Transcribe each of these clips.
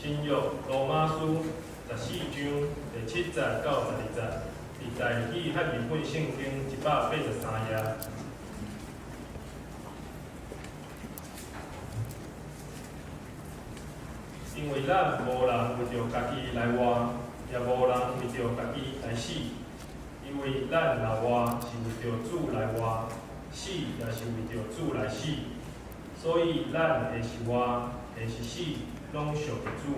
新约罗马书14章第7节到12节，伫在去汉语本圣经183页。因为咱无人为着家己来活，也无人为着家己来死。因为咱若活是为着主来活，死也是为着主来死。所以咱会是活，会是死，拢属于主。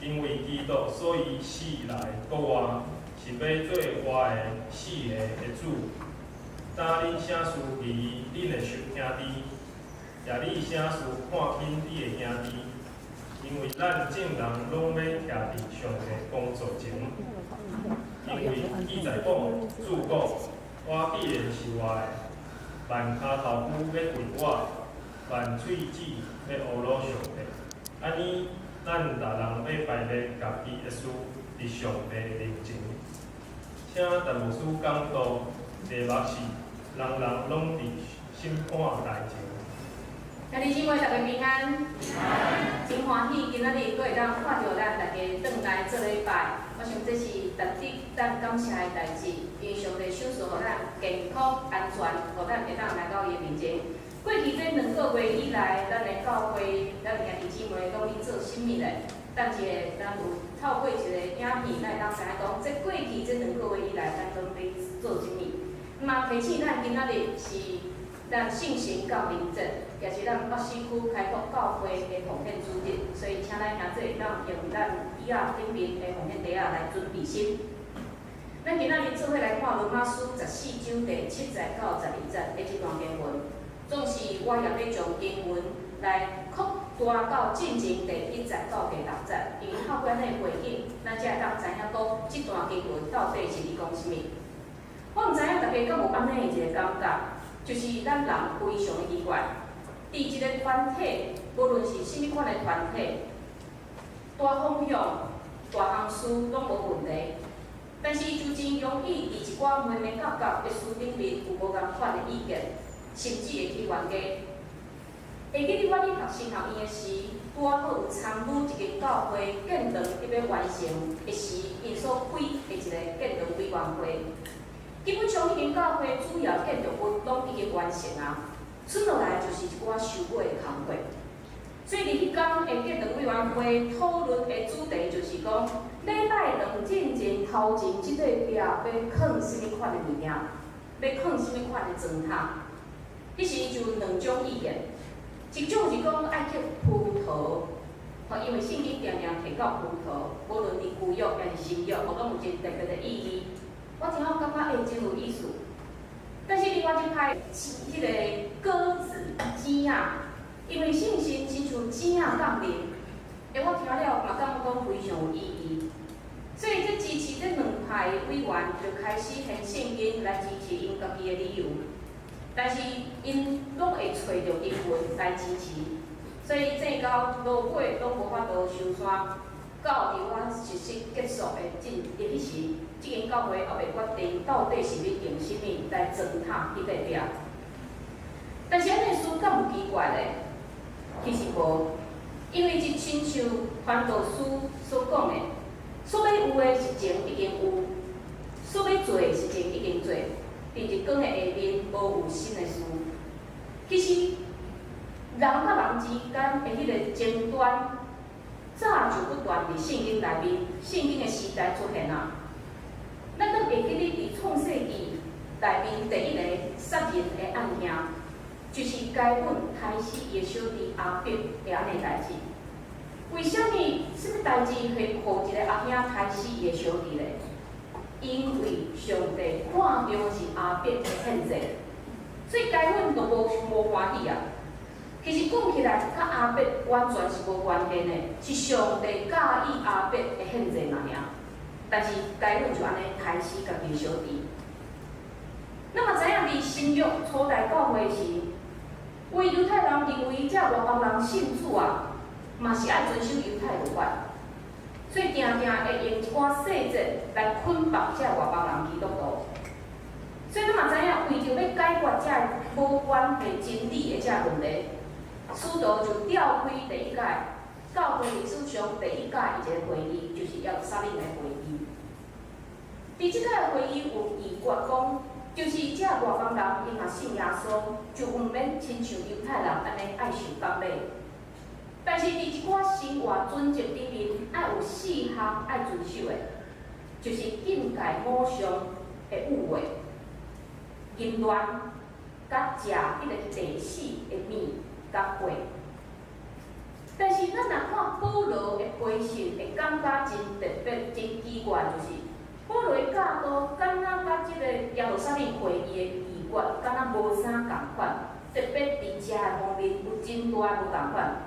因为基督所以死来国活，是要做活的、死的主。当恁啥事离恁的兄弟，也你啥事看轻你的兄弟。因为咱众人拢要徛伫上帝工作前，因为记载讲，主讲，我既然是我的，万骹头夫要跪我，万喙齿要侮辱上帝。安尼，咱逐人要摆咧家己的事伫上帝的面前，请达牧师讲道，题目是人人拢伫审判台前。兄弟姊妹，大家平安，真欢喜，今仔日阁会当看到咱大家转来做礼拜。我想这是值得咱感谢的代志，因为上帝手术，互咱健康安全，互咱会当来到伊的面前。过去这2个月以来，咱的教会，咱兄弟姊妹拢伫做甚物咧？咱有透过一个影片，咱会当知影讲，这过去这2个月以来，咱拢伫做甚物。嘛，提醒咱今仔日是咱信心到临阵。也是咱北市区开拓教会的奉献主日，所以请咱兄弟当用咱椅仔顶面的奉献袋仔来准备心。咱今仔日做伙来看罗马书14章第7节到12节的这段经文。总是我也要将经文来扩大到进前第1节到第6节，因为透过咱的背景，咱才会当知影讲这段经文到底是伫讲甚物。我毋知影大家敢有安尼的一个感觉，就是咱人非常的奇怪。伫一个团体，无论是甚物款的团体，大方向、大项事拢无问题。但是就真容易伫一寡门门角角的事顶面有无共款的意见，甚至会去冤家。会记得我伫读神学院的时，拄啊佫有参与一个教会建堂伫要完成的时，因所开的一个建堂委员会。基本上，迄间教会主要建筑物拢已经完成啊。剩落来就是一寡收尾的工作，所以伫迄天的建堂委员会讨论的主题就是讲，礼拜2进前头前即个壁要放什么款的物件，要放什么款的砖塔。迄时就2种意见，一种是讲爱刻葡萄，因为圣经常常提到葡萄，无论伫旧约还是新约，拢有一个特别的意义。我听我感觉真有意思。但是另外一派，迄个鸽子、鸡仔，因为圣神亲像鸡仔降临，我听了嘛感觉讲非常有意义。所以这支持这2派委员就开始向圣经来支持因家己的理由，但是因拢会找到经文来支持，所以正到落尾拢无法度收山。到伫我实习结束的迄时，即间教会还袂决定到底是要用甚物来装塔迄个壁。但是安尼事敢有奇怪咧？其实无，因为即亲像传道书所讲的，所要有的是前已经有，所要做的是前已经做，伫日光的下面无有新的事。其实人甲人之间的迄个争端。早就不断伫圣经内面，圣经的时代出现啊。咱搁会记得伫创世纪内面第1个杀人的案件，就是该本杀死伊的小弟阿伯的安尼代志。为什么代志会互一个阿兄杀死伊的小弟呢？因为上帝看中是阿伯的献祭，所以该本就无欢喜啊。其实讲起来，甲阿伯完全是无关系的，是上帝介意阿伯的献祭嘛尔。但是该人就安尼杀死家己的小弟。那么知影伫新约初代教会时，为犹太人认为这外邦人信主啊，嘛是爱遵守犹太律法，所以常常会用一寡细节来捆绑这外邦人基督徒。所以咱嘛知影，为着要解决这无关系真理的这问题。使徒就调开第1届，教会历史上第一届一个会议，就是耶路撒冷的会议。伫即个会议有议决讲，就是这外邦人因若信耶稣，就毋免亲像犹太人安尼爱受割礼。但是伫一寡生活准则里面，爱有4项爱遵守的，就是禁戒偶像的污秽、淫乱、甲食迄个地死的面、甲血。但是咱若看保罗的批信，会感觉真特别、真奇怪，就是保罗的教导，敢若甲即个耶路撒冷会议的议决，敢若无啥共款，特别伫食的方面有真大无共款。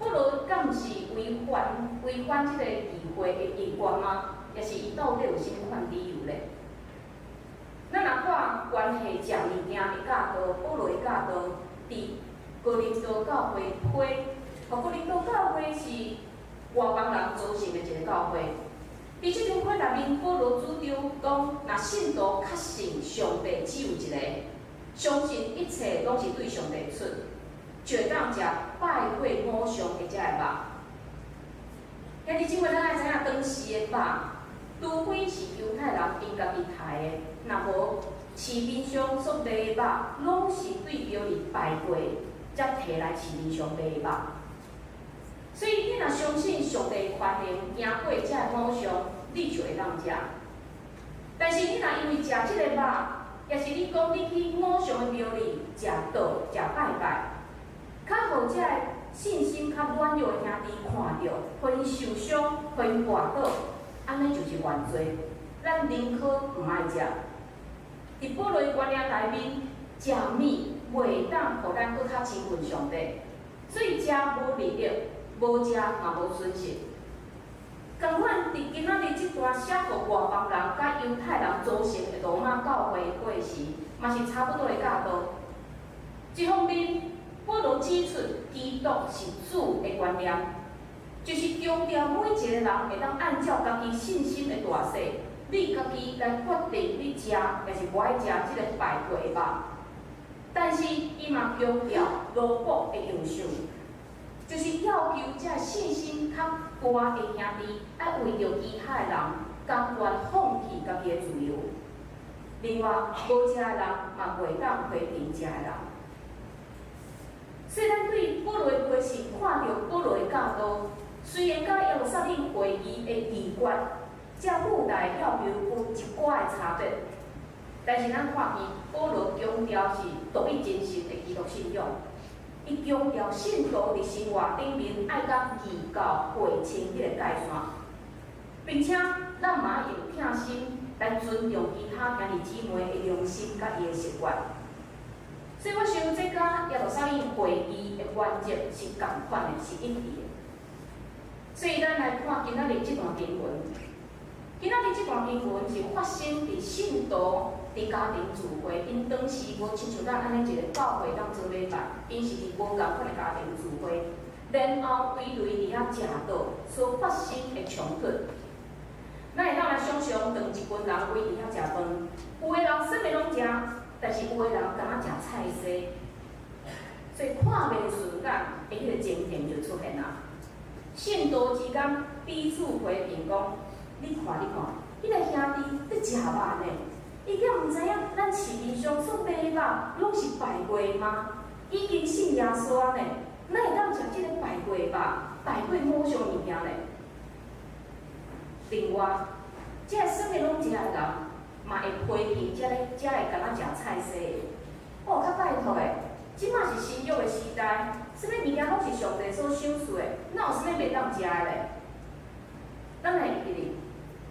保罗敢毋是违反即个议会的议决吗？也是伊到底有啥款理由咧？咱若看关系食物件的教导，保罗的教导伫哥林多教会批。哥林多教会是外邦人组成的一个教会。伫即张批内面，保罗主张讲，若信徒确信上帝只有一个，相信一切拢是对上帝出，就会当食拜会偶像的遮的肉。兄弟姊妹，咱爱知影当时的肉，除非是犹太人因家己杀的，若无市面上所卖的肉，拢是对标伫拜会，才摕来市面上卖的肉。所以，你若相信上帝权能赢过这个偶像，你就会当食。但是，你若因为食即个肉，也是你讲你去偶像的庙里食道、食拜拜，较互这个信心较软弱的兄弟看到，互因受伤，互因跌倒，安尼就是原罪。咱宁可毋爱食。伫保罗的观念内面，食物袂当互咱搁较亲近上帝，所以食无利益。无食嘛无损失。共款伫今仔日即段写互外邦人甲犹太人组成的罗马教会会时，嘛是差不多的教导。一方面，保罗指出基督是主的观念，就是强调每一个人会当按照家己信心的大小，你家己来决定你食，也是无爱食即个拜过的肉。但是伊嘛强调罗卜的样相。就是要求这信心较大的兄弟，爱为着其他的人，甘愿放弃家己的自由。另外，无食的人嘛袂当批评食的人。所以，咱对保罗的批信，看到保罗的教导，虽然甲耶路撒冷会议的议决，这附带要求有一寡的差别，但是咱看见保罗强调是独一真实的基督信仰。伊强调信徒伫生活顶面爱甲义教划清迄个界线，并且咱嘛用疼心来尊重其他兄弟姊妹的良心甲伊的习惯。所以我想，这甲耶路撒冷会议的原则是共款的，是一致的。所以咱来看今仔日这段经文。今仔日这段经文是发生伫信徒伫家庭聚会，因当时无亲像咱安尼一个教会当做礼拜，因是伫无共款的家庭聚会，然后围内伫遐食道所发生的冲突。咱会当来想象，当一群人围伫遐食饭，有的人啥物拢食，但是有的人敢若食菜西，所以看袂顺眼，迄个争辩就出现啦。信徒之间彼此批评讲。你看，迄个兄弟伫食肉呢，伊敢毋知影咱市面上所卖的肉拢是拜过吗？已经信耶稣呢，哪会当食即个拜过肉、拜过偶像物件呢？另外，即个啥物拢食的人，嘛会批评遮会敢若食菜西的。哦，较拜托的，即马是新约的时代，啥物物件拢是上帝所赏赐的，哪有啥物袂当食的咧？咱来记哩。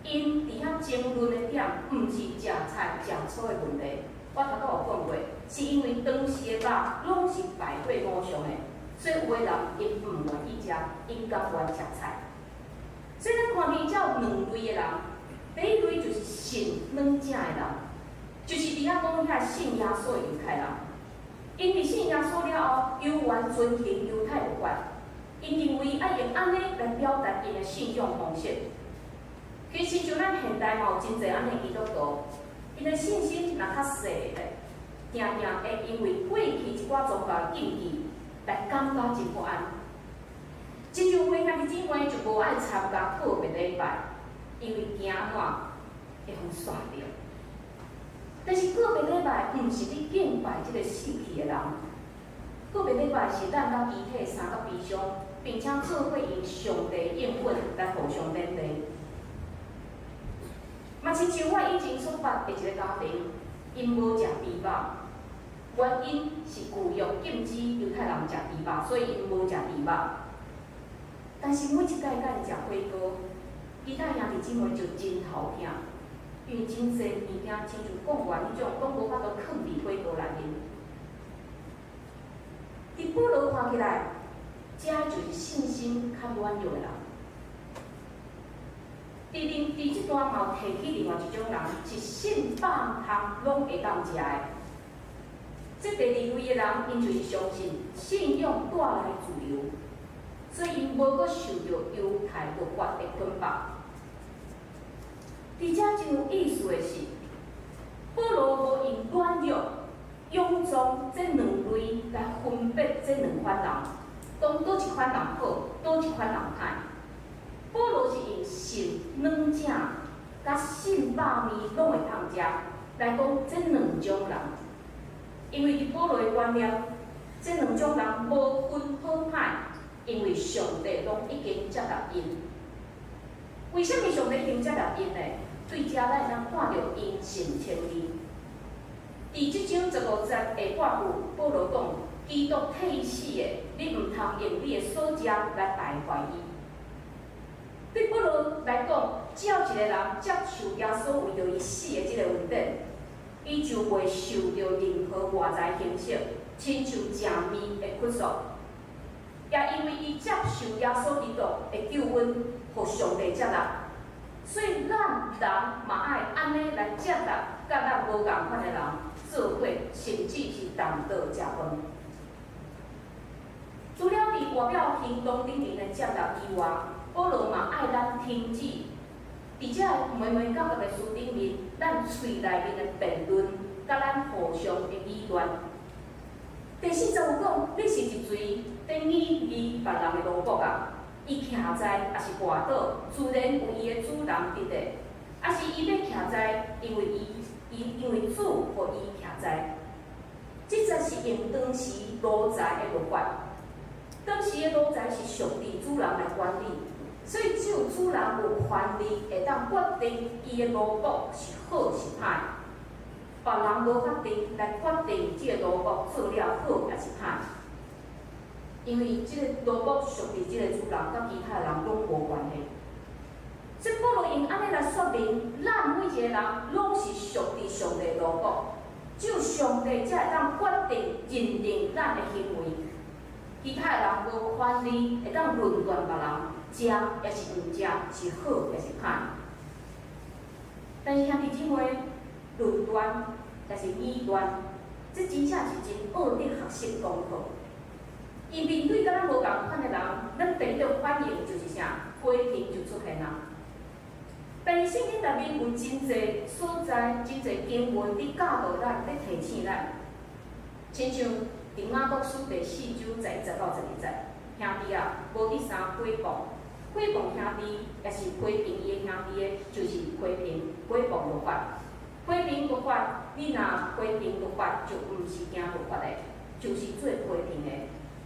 因伫遐争论的点，毋是食菜食草的问题。我头拄有讲过，是因为当时的肉拢是拜过偶像的，所以有的人因毋愿意食，因甘愿食菜。所以咱看见才有两类的人，第一类就是信软正的人，就是伫遐讲遐信耶稣的犹太人。因伫信耶稣了后，犹原遵行犹太律法，因认为爱用安尼来表达因的信仰方式。其实像咱现代嘛有真侪安尼基督徒，因的信心若较细咧，定定会因为过去一寡宗教禁忌来感觉真不安。一亲像有兄弟姊妹就无爱参加个别礼拜，因为惊安怎会互煞着。但是个别礼拜毋是你敬拜即个死去的人，个别礼拜是咱甲遗体相甲悲伤，并且做伙用上帝应允来互相勉励。嘛，亲像我以前所捌的一个家庭，因无食猪肉，原因是旧约禁止犹太人食猪肉，所以因无食猪肉。但是每一届咱食火锅，其他兄弟姊妹就真头痛，因为真侪物件，亲像讲完迄种，拢无法度藏伫火锅内面。伫保罗看起来，遮就是信心较软弱的人。伫即段嘛有提起另外一种人，是信百项拢会当食的。这第二位的人，因就是相信信仰带来自由，所以因无阁受到犹太律法的捆绑。伫遮真有意思的是，保罗无用软弱、勇壮这两类来分别这两款人，讲倒一款人好，倒一款人歹。保罗是用信软正甲信肉面拢会当食来讲这两种人，因为伫保罗的观念，这两种人无分好歹，因为上帝拢已经接纳因。为什么上帝已经接纳因呢？对遮咱会当看到因信称义。伫即章15节下半句，保罗讲：基督替死的，你毋通用你的所食来败坏伊。对保罗来讲，只要一个人接受耶稣为着伊死的即个恩典，伊就袂受到任何外在形式，亲像食面的屈辱。也因为伊接受耶稣基督的救恩，互上帝接纳，所以咱人嘛爱安尼来接纳甲咱无共款的人做伙，甚至是同道食饭。除了伫外表行动顶面的接纳以外，保罗嘛爱咱停止，伫遮每每教导的书顶面，咱喙内面的辩论，甲咱互相的议论。第40有讲，你是一嘴在议别人的奴仆啊！伊徛在也是跋倒，自然有伊的主人伫咧，还是伊要徛在，因为主互伊徛在。即才是用当时奴才的律法，当时的奴才是上帝主人来管理。所以只有主人有权利会当决定伊的奴仆是好是歹，别人无法定来决定即个奴仆做了好还是歹，因为即个奴仆属于即个主人，甲其他人拢无关系。所以保罗用安尼来说明，咱每一个人拢是属于上帝的奴仆，只有上帝才会当决定认定咱的行为，其他人无权利会当论断别人。食也是毋食，是好也是歹。但是兄弟姊妹，论断也是议断，这真正是真恶的学习功课。伊面对甲咱无共款的人，咱第一种反应就是啥？批评就出现啦。但是圣经内面有真侪所在、真侪经文伫教导咱、伫提醒咱，亲像伫雅各书第4章11到12节，兄弟啊，无第三诽谤。诽谤兄弟，也是批评伊的兄弟的，就是批评诽谤律法。批评律法，你若批评律法，就毋是行律法的，就是做批评的。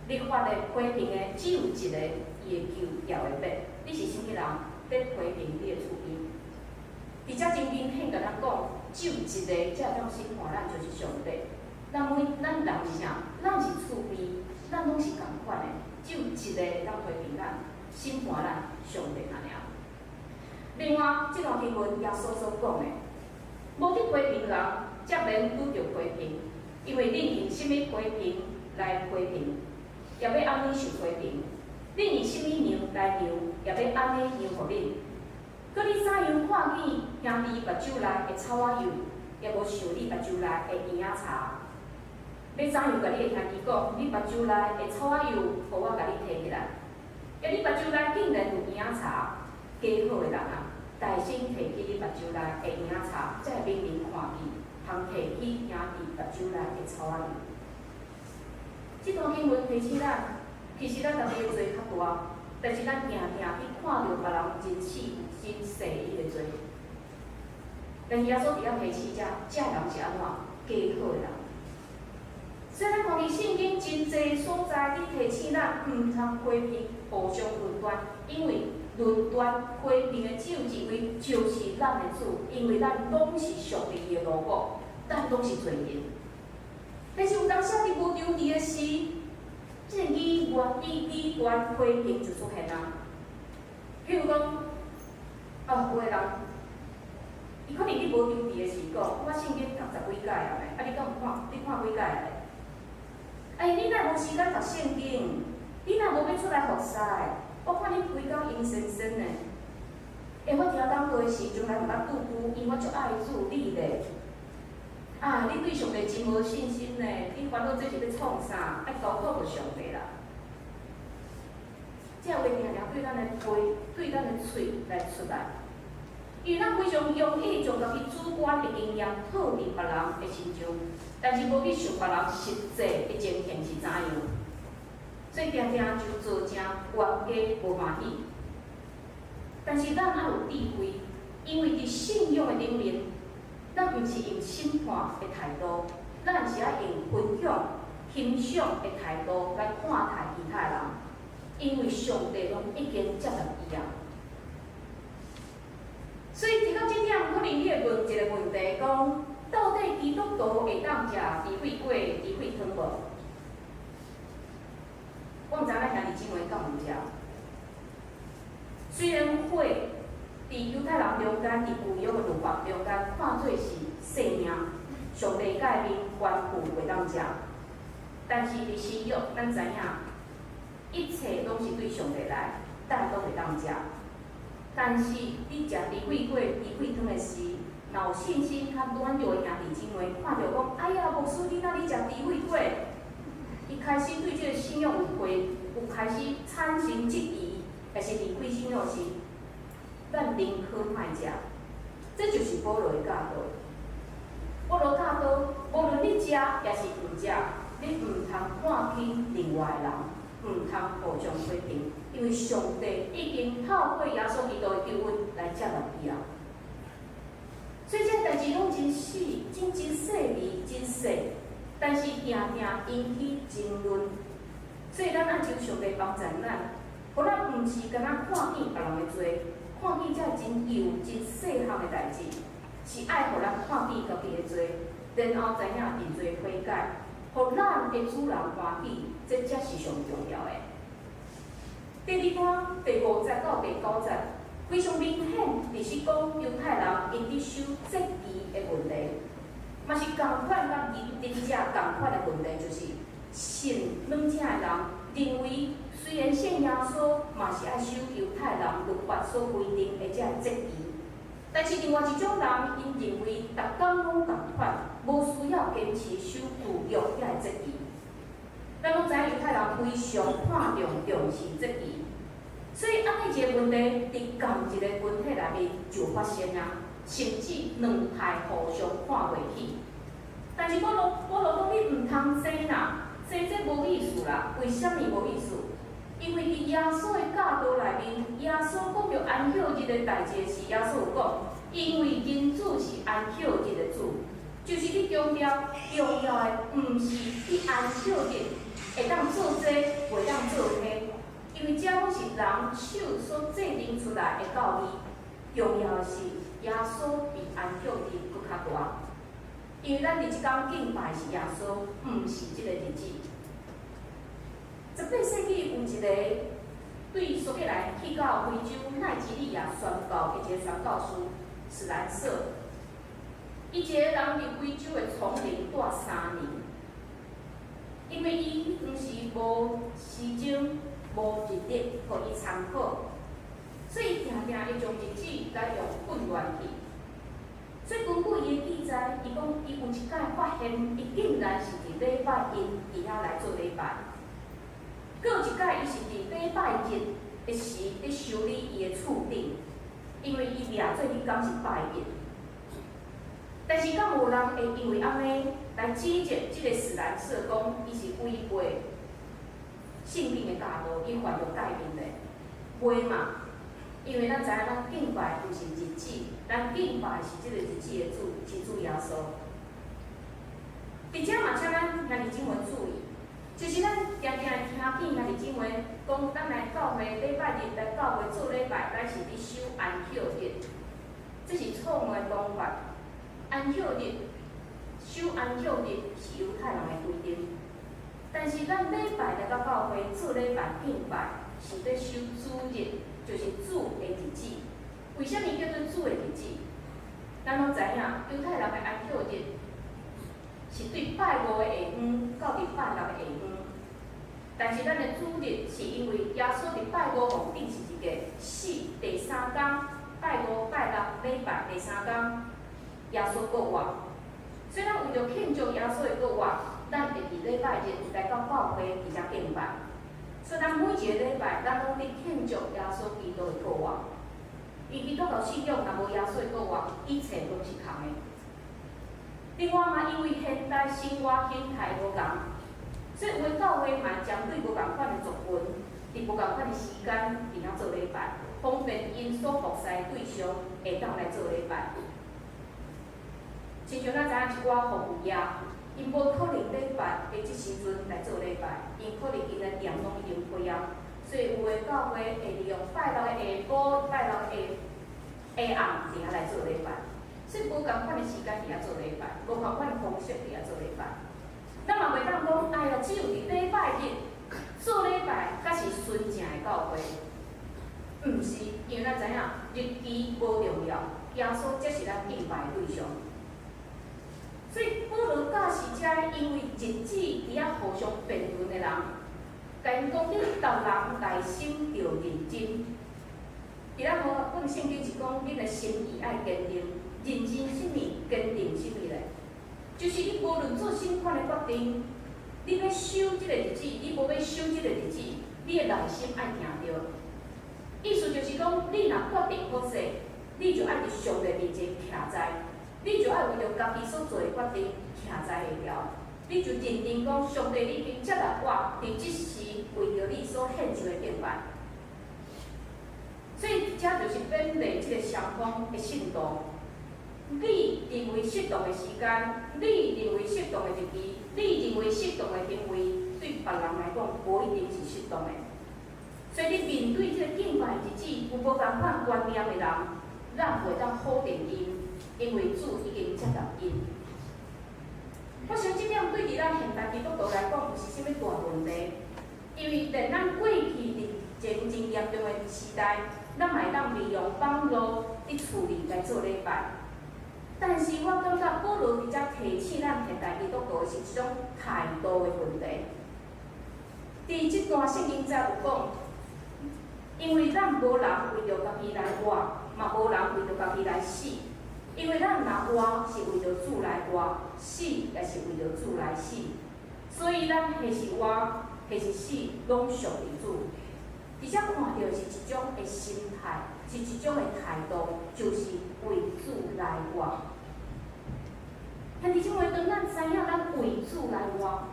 律法的批评的只有一个，伊会求也会灭。你是啥物人？在批评你的厝边。伫遮真明显甲咱讲，只有一个才会当审判咱，就是上帝。咱人是啥？咱是厝边，咱拢是共款的，只有一个会当批评咱。审判咱上帝安尔。另外，这段经文耶稣所讲的，无去批评人，则免拄着批评，因为恁用什么批评来批评，也要安尼受批评；恁用什么量来量，也要安尼量互恁。搁你怎样看见兄弟目睭内的草仔油，也无想你目睭内的圆仔茶？要怎样甲你的兄弟讲，你目睭内的草仔油，互我甲你摕起来？你目睭内竟然有圆仔茶，加好的人啊，大声提起你目睭内的圆仔茶，才会明明看见，通提起兄弟目睭内的草仔油。这段经文提醒咱，其实咱家己的罪较大，但是咱定定去看到别人真死真细伊个做，但是耶稣伫遐提醒遮人是安怎加好的人。所以咱看伊圣经真济所在，你提醒咱毋通批评互相论断，因为论断批评的只有一位，就是咱的主，因为咱拢是上帝的奴仆，咱拢是罪人。但是有当时你无中意的事，即个语言批评就出现啦。譬如讲，有个人，伊可能你无中意的事讲，我圣经读10几届啊咧，你敢有看？你看几届咧？你若无时间读圣经，你若无要出来服侍，我看你规工阴森森的。我听讲过的时阵来毋捌拄久，因我足爱主你咧。你对上帝真无信心呢？你烦恼这是要创啥？爱交托互上帝啦。这话定定对咱的嘴、对咱的喙来出来，因为咱非常容易将家己主观的经验套伫别人的身上，但是无去想别人实际的情形是怎样，所以定定就做成冤家无欢喜。但是咱还有智慧，因为伫信仰的顶面，咱毋是用审判的态度，咱是要用分享、欣赏的态度来看待其他人，因为上帝拢已经接纳伊啊。所以提到这点，可能你会问一个问题，讲到底基督徒会当食智慧果、智慧汤无？我毋知咱兄弟姊妹敢有食。虽然火伫犹太人中间，伫旧约的律法中间看做是生命，上帝甲面关乎袂当食，但是伫新约，咱知影一切拢是对上帝来，咱都袂当食。但是你食智慧果、智慧汤的时，若有信心较软弱的兄弟姊妹，看到讲，哎呀，牧师，你哪里食智慧果？伊开始对这个信仰有开始产生质疑，还是离开信仰时，咱宁可莫食。这就是保罗的教导。保罗教导，无论你食也是毋食，你毋通看轻另外的人，毋通互相批评，因为上帝已经透过耶稣基督的救恩来接纳伊啊。所以这代志拢真细、真细微、真细，但是定定引起争论。所以咱按照上帝帮助咱，互咱毋是干那看见别人的罪，看见这真幼、真细项的代志，是爱互咱看见家己的罪，然后知影认罪悔改，互咱的主人欢喜，这才是上重要的。第二段第5节到第9节，非常明显，就是讲犹太人因伫受质疑的问题，嘛是共款甲仁者共款的问题，就是信两者的人认为，虽然信耶稣，嘛是爱守犹太人律法所规定的这质疑，但是另外一种人，因认为逐工拢共款，无需要坚持守旧约遐质疑。咱拢知犹太人非常看重视质疑，所以安尼一个问题伫共一个群体内面就发生啊，甚至两派互相看袂起。但是保罗讲你毋通争啦，争这无意思啦。为什么无意思？因为伫耶稣的教导内面，耶稣讲到安息日的代志时，耶稣有讲，因为人子是安息日的主，就是你强调重要的，毋是你安息日会当做这，袂当做迄，因为这拢是人手所制定出来的道理。重要的是，耶稣比安息日搁较大，因为咱伫即天敬拜是耶稣，毋是即个日子。18世纪有一个对苏格兰去到非洲奈及利亚宣教的一个宣教师史兰瑟，伊一个人伫非洲的丛林住3年，因为伊迄阵时无时钟、无日历，互伊参考，所以定定会将日子来用混乱去。所以根据伊的记载，伊讲伊有一摆发现，伊竟然是伫礼拜日伫遐来做礼拜。搁有一摆，伊是伫礼拜日的时咧修理伊的厝顶，因为伊掠做迄天是拜日。但是敢有人会因为安尼来指责即个史兰瑟讲，伊是违背圣经的教导，伊犯了诫命咧？袂嘛，因为咱知影咱敬拜毋是日子，咱敬拜是即个日子的主，是主耶稣。伫遮嘛，请咱兄弟姊妹注意，就是咱常常会听见兄弟姊妹讲，咱来教会礼拜日来教会做礼拜，咱是伫守安息日，这是错误的讲法。安息日守安息日是犹太人的规定，但是咱礼拜来到教会做礼拜敬拜，是咧守主日，就是主的日子。为什么叫做主的日子？咱拢知影，犹太人的安息日是对拜五的下晡到伫拜六的下晡，但是咱的主日是因为耶稣伫拜五皇顶是一个死第三天，拜五、拜六、礼拜第三天，耶稣国活。所以咱为着庆祝耶稣的国活，咱会伫礼拜日来到教会伫遮敬拜。所以咱每一个礼拜，咱拢伫庆祝耶稣基督的国活。因基督徒信仰若无耶稣的国活，一切拢是空的。另外嘛，因为现代生活形态无共，所以有的教会嘛针对无共款的族群，伫无共款的时间伫遐做礼拜，方便因所服侍的对象会当来做礼拜。亲像咱知影一寡服务业，因无可能礼拜的即时阵来做礼拜，因可能因的店拢已经开啊，所以有的教会会利用拜六的下晡、拜六的下暗伫遐来做礼拜。所以无共款的时间伫遐做礼拜，无共款的方式伫遐做礼拜。咱嘛袂当讲，哎呀，只有伫礼拜日做礼拜，才是纯正的教会。毋是，因为咱知影日期无重要，耶稣才是咱敬拜的对象。所以保罗教示遮，因为日子伫遐互相辩论的人，甲因讲，你逐人内心要认真。伫咱本圣经是讲，恁的心意爱坚定。认真什么，坚定什么咧？就是你无论做甚款的决定，你要守即个日子，你无要守即个日子，你的内心爱听着。意思就是讲，你若决定好势，你就爱伫上帝面前徛在，你就爱为着家己所做的决定徛在下条，你就认定讲，上帝你已经接纳我，伫即时为着你所献上的敬拜。所以，这就是本来即个双方的信度。你认为适当的时间，你认为适当的日期，你认为适当的行为，对别人来讲无一定是适当的。所以你面对这个敬拜日子，有无共款观念的人，咱袂当否定因，因为主已经接纳因。我想这点对伫咱现代基督徒来讲，毋是啥物大问题，因为连咱过去伫真严重的时代，咱嘛会当利用网络伫处理来做礼拜。但是我感觉保罗伫遮提醒咱现代基督徒是一种态度的问题。伫即段圣经才有讲，因为咱无人为着家己来活，嘛无人为着家己来死。因为咱若活是为着主来活，死也是为着主来死。所以咱或是活，或是死，拢属于主。而且看到是一种的心态，是一种的态度，就是为主来活。兄弟姊妹，当咱知影咱为主来活，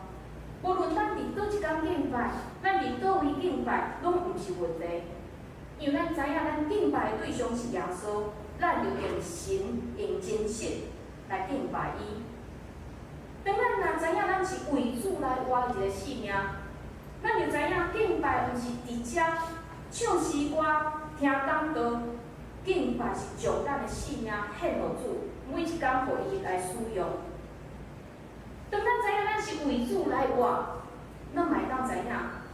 无论咱伫倒一天敬拜，咱伫倒位敬拜，拢毋是问题。因为咱知影咱敬拜的对象是耶稣，咱就用神、用真实来敬拜伊。当咱若知影咱是为主来活一个性命，咱就知影敬拜毋是伫遮唱诗歌、听讲道，敬拜是将咱的性命献予主。每一天，互伊来使用。当咱知影咱是为主来活，咱嘛会当知影，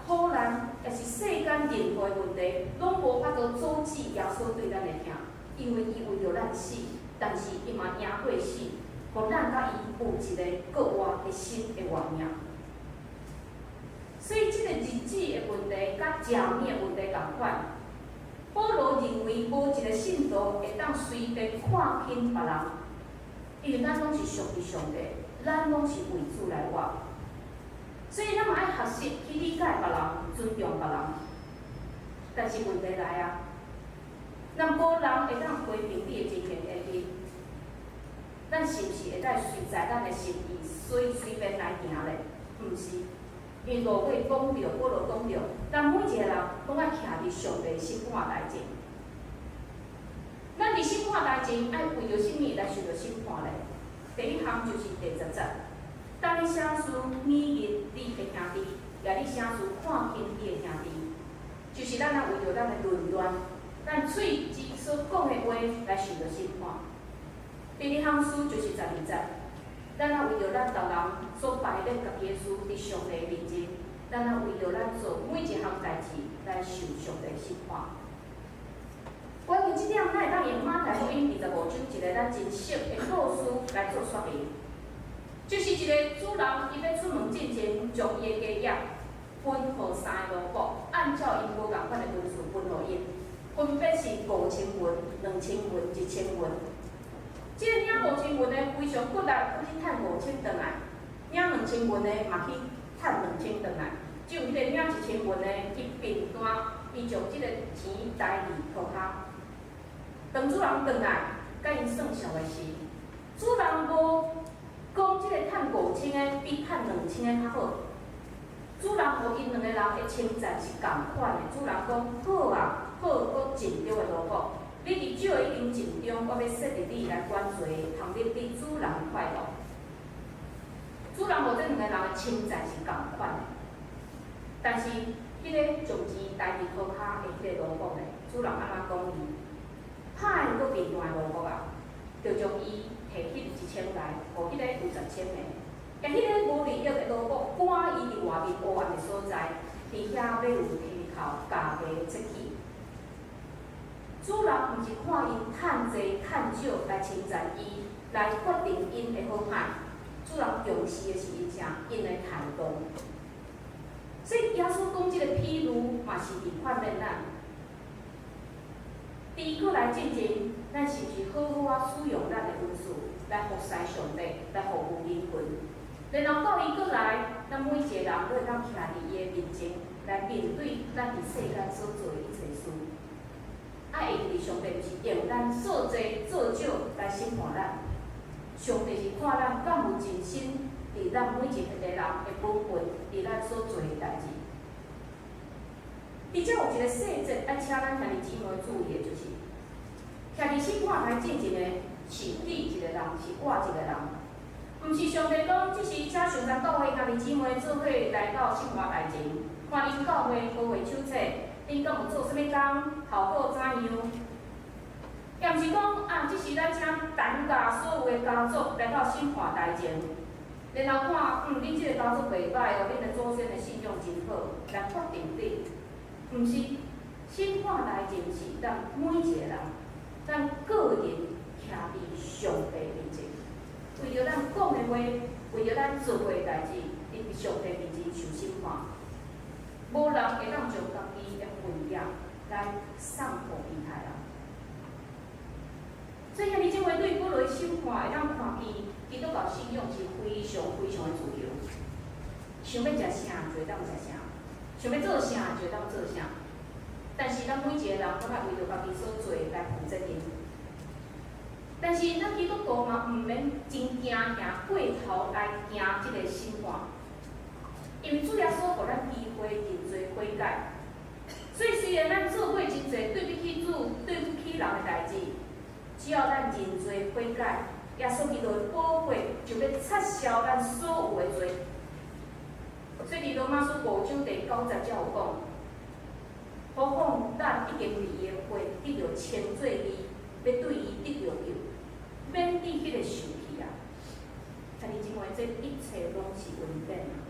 苦难也是世间任何问题，拢无法度阻止耶稣对咱的疼，因为伊为着咱死，但是伊嘛赢过死，互咱甲伊有一个国活的新的活命。所以，即个日子的问题，甲食物的问题同款。保罗认为，无一个信徒会当随便看轻别人。因为咱拢是属于上帝，咱拢是为主来活，所以咱嘛爱学习去理解别人，尊重别人。但是问题来啊，咱无人会当批评你的真言言语，咱是毋是会当随在咱的心意，随便来行咧？毋是，因为路尾讲着，保罗讲着，咱每一个人拢爱徛伫上帝审判台前。咱伫审判台前，爱为着甚物来受到审判咧？第一项就是第10节，当你写书免日你的兄弟，也你写书看轻你的兄弟，就是咱为着咱的论断，咱喙之所讲的话来受到审判。第二项书就是12节。咱啊为着咱逐人所摆咧家己的事伫上帝面前，咱啊为着咱做每一项代志来受上帝审判。关于即点，咱会当用马太福音25章一个咱真熟的故事来做说明，就是一个主人伊要出门进前，将伊的家业分互3个奴仆，按照因无共款的分数分互因，分别是5000文、2000文、1000文。即个领5000文的非常骨力，去趁5000转来；领2000文的嘛去趁2000转来。只有迄个领1000文的，伊凭单，伊将即个钱台伫涂骹。当主人转来，甲因算数的时，主人无讲即个趁5000的比趁2000的较好。主人互因2个人的称赞是共款的。主人讲：好啊，好，我尽着的劳苦。你伫少的已经尽中，我要设立你来管做，通令你主人快乐。主人无这2个人的称赞是共款的，但是迄个将钱台伫涂骹的迄个奴仆呢，主人安怎讲伊？歹佫面断的奴仆啊，就将伊摕去1000来，互迄个有10,000的，甲迄个无利益的奴仆赶伊伫外面黑暗的所在，伫遐要用剃头加价切去。主人毋是看因趁济趁少来称赞伊，来决定因的好歹。主人重视的是因啥？因的态度。所以耶稣讲即个譬喻，嘛是伫劝勉咱。伫过来进前，咱是毋是好好啊使用咱的恩赐，来服侍上帝，来服务灵魂。然后到伊过来，咱每一个人都会当徛伫伊的面前，来面对咱伫世间所做的一切事。爱会记上帝就是用咱做多做少来审判咱。上帝是看咱敢有尽心伫咱每一个人的本分，伫咱所做的代志。而且有一个细节爱请咱兄弟姊妹注意的，就是徛伫审判台进前的是你一个人，是我一个人，毋是上帝讲即是请上山教会兄弟姊妹做伙来到审判台前，看恁教会好画手册。恁敢有做啥物工？效果怎样？也毋是讲啊，即是咱请全家所有的家族来到审判台前，然后看，恁即个家族袂歹哦，恁的祖先的信仰真好，来决定你。毋是，审判台前是咱每一个人，咱个人徛伫上帝面前，为着咱讲的话，为着咱做过的代志，伫上帝面前受审判。无人会当将家己的份业来送互其他人。所以兄弟姊妹对保罗的审判会当看见，基督教信仰是非常非常的自由，想要食啥就会当食啥，想要做啥就会当做啥。但是咱每一个人拢爱为着家己所做来负责任。但是咱基督徒嘛，毋免真惊过头来惊即个审判。因为主耶稣互咱机会真侪悔改，所以虽然咱做过真侪对不起主、对不起人的代志，只要咱真侪悔改，耶稣基督的宝血就要撤销咱所有的罪。所以伫罗马书5章第9节才有讲，何况咱已经为伊的血得到称罪义，要对伊得到救，免得迄个受气啊！兄弟姊妹，这一切拢是恩典啊！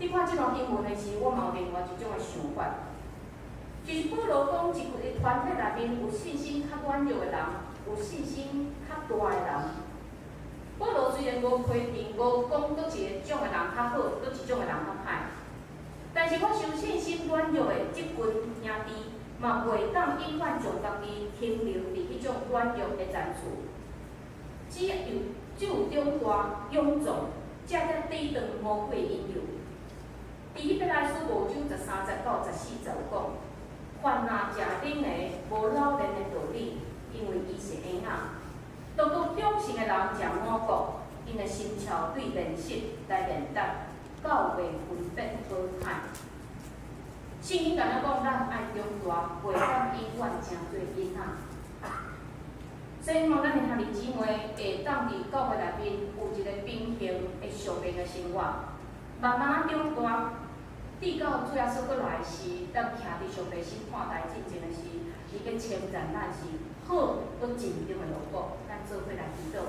你看即段经文的时，我嘛有另外一种的想法，就是保罗讲一个团体内面有信心较软弱的人，有信心较大的人。保罗虽然无批评，无讲佫一种的人较好，佫一种的人较歹，但是我相信信心软弱的即群兄弟，嘛袂当永远将家己停留伫迄种软弱的难处，只有长大勇壮，才才抵挡魔鬼引诱。伫彼得来书5章13节到14节有讲，凡若食冷的，无老练的道理，因为伊是婴仔；独独忠心的人食满谷，因因的心潮对现实来练达，教袂分别好歹。圣经甲咱讲，咱爱长大，袂当永远成做囡仔。所以，希望咱的兄弟姊妹会当伫教会内面有一个平衡的属灵的生活，慢慢长大，直到主耶稣过来时，当徛伫上帝审判台进前的时，伊去称赞咱是好，搁真正的路过，咱做伙来祈祷。